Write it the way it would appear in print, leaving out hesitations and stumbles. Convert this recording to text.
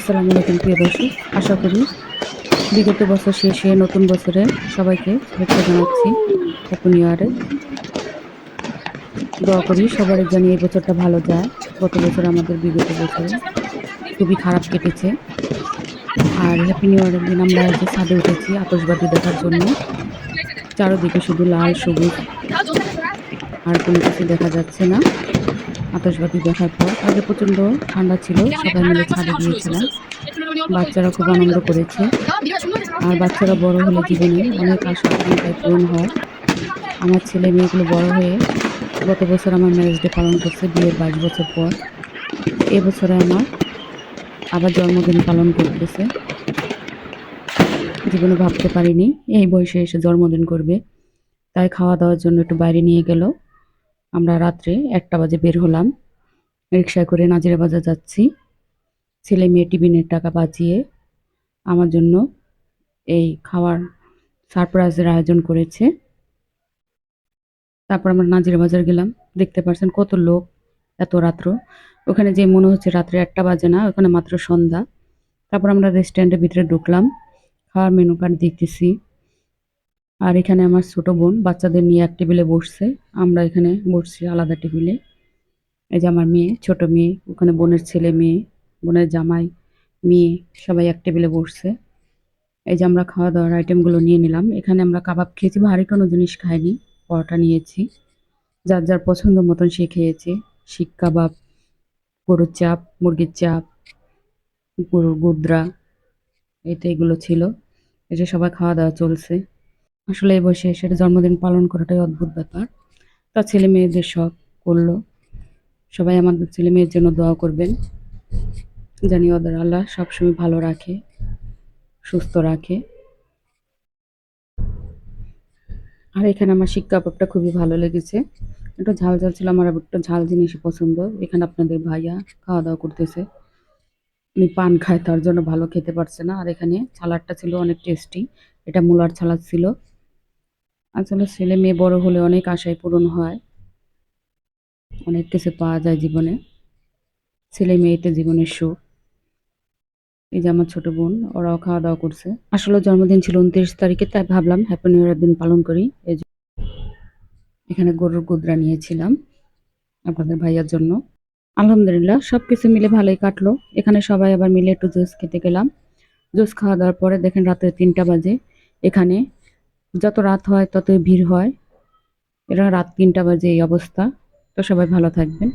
আসসালামু আলাইকুম প্রিয় দর্শক। আশা করি বিগত বছর শেষে নতুন বছরে সবাইকে শুভেচ্ছা জানাচ্ছি। হ্যাপি নিউ ইয়ারে। দোয়া করি সবার জানি এই বছরটা ভালো যায়। গত বছর আমাদের বিগত বছরে খুবই খারাপ কেটেছে। আর হ্যাপি নিউ ইয়ারের দিন আমরা এই যে ছাদে উঠেছি আতশবাজি দেখার জন্য। চারদিকে শুধু লাল সবুজ, আর কোনো কিছু দেখা যাচ্ছে না। আতশবাজি দেখার পর আগে প্রচন্ড ঠান্ডা ছিল, সবাই মিলে ছাদে গিয়েছিলাম। বাচ্চারা খুব আনন্দ করেছে। আর বাচ্চারা বড় হলে জীবনে অনেক আশা আকাঙ্ক্ষায় পূরণ হয়। আমার ছেলে মেয়েগুলো বড় হয়ে গত বছর আমার ম্যারেজ ডে পালন করছে বিয়ের 22 বছর পর। এবছরে আমার আবার জন্মদিন পালন করতেছে। জীবনে ভাবতে পারিনি এই বয়সে এসে জন্মদিন করবে। তাই খাওয়া দাওয়ার জন্য একটু বাইরে নিয়ে গেল। আমরা রাত্রে 1টা বাজে বের হলাম, রিক্সায় করে নাজিরা বাজার যাচ্ছি। ছেলে মেয়ে টিফিনের টাকা বাঁচিয়ে আমার জন্য এই খাওয়ার সারপ্রাইজের আয়োজন করেছে। তারপর আমরা নাজিরা বাজার গেলাম। দেখতে পাচ্ছেন কত লোক, এত রাত্র। ওখানে যে মনে হচ্ছে রাত্রে 1টা বাজে না, ওখানে মাত্র সন্ধ্যা। তারপর আমরা রেস্টুরেন্টের ভিতরে ঢুকলাম, খাওয়ার মেনু কার্ড দেখতেছি। আর এখানে আমার ছোট বোন বাচ্চাদের নিয়ে এক টেবিলে বসছে, আমরা এখানে বসছি আলাদা টেবিলে। এই যে আমার মেয়ে, ছোট মেয়ে, ওখানে বোনের ছেলে মেয়ে, বোনের জামাই, মেয়ে, সবাই এক টেবিলে বসছে। এই যে আমরা খাওয়া দাওয়ার আইটেমগুলো নিয়ে নিলাম। এখানে আমরা কাবাব খেয়েছি, ভারী কোনো জিনিস খাইনি। পরোটা নিয়েছি, যার যার পছন্দ মতন সে খেয়েছে। শিক কাবাব, গরুর চাপ, মুরগির চাপ, গরুর গুদ্রা, এগুলো ছিল। এই যে সবাই খাওয়া দাওয়া চলছে। আসলে এই বয়সে এসে জন্মদিন পালন করাটাই অদ্ভুত ব্যাপার। তার ছেলে মেয়েদের শখ করলো। সবাই আমাদের ছেলে মেয়ের জন্য দোয়া করবেন, জানি ওদের আল্লাহ সবসময় ভালো রাখে, সুস্থ রাখে। আর এখানে আমার শিক কাবাবটা খুবই ভালো লেগেছে। একটু ঝাল ঝাল ছিল, আমার একটু ঝাল জিনিসই পছন্দ। এখানে আপনাদের ভাইয়া খাওয়া দাওয়া করতেছে। উনি পান খায়, তার জন্য ভালো খেতে পারছে না। আর এখানে সালাডটা ছিল অনেক টেস্টি, এটা মূলার সালাদ ছিল। আসলে ছেলে মেয়ে বড় হলে অনেক আশাই পূরণ হয়, অনেক কিছু পাওয়া যায় জীবনে। ছেলে মেয়েতে জীবনের সুখ। এই যে আমার ছোট বোন, ওরাও খাওয়া দাওয়া করছে। আসলে জন্মদিন ছিল 29 তারিখে, তাই ভাবলাম হ্যাপি নিউ ইয়ারের দিন পালন করি। এই যে এখানে গরুর গুদরা নিয়েছিলাম আপনাদের ভাইয়ার জন্য। আলহামদুলিল্লাহ সবকিছু মিলে ভালোই কাটলো। এখানে সবাই আবার মিলে একটু জুস খেতে গেলাম। জুস খাওয়া দাওয়ার পরে দেখেন রাতে 3টা বাজে। এখানে যত রাত হয় ততই ভিড় হয়। এটা রাত 3টা বাজে এই অবস্থা। তো সবাই ভালো থাকবেন।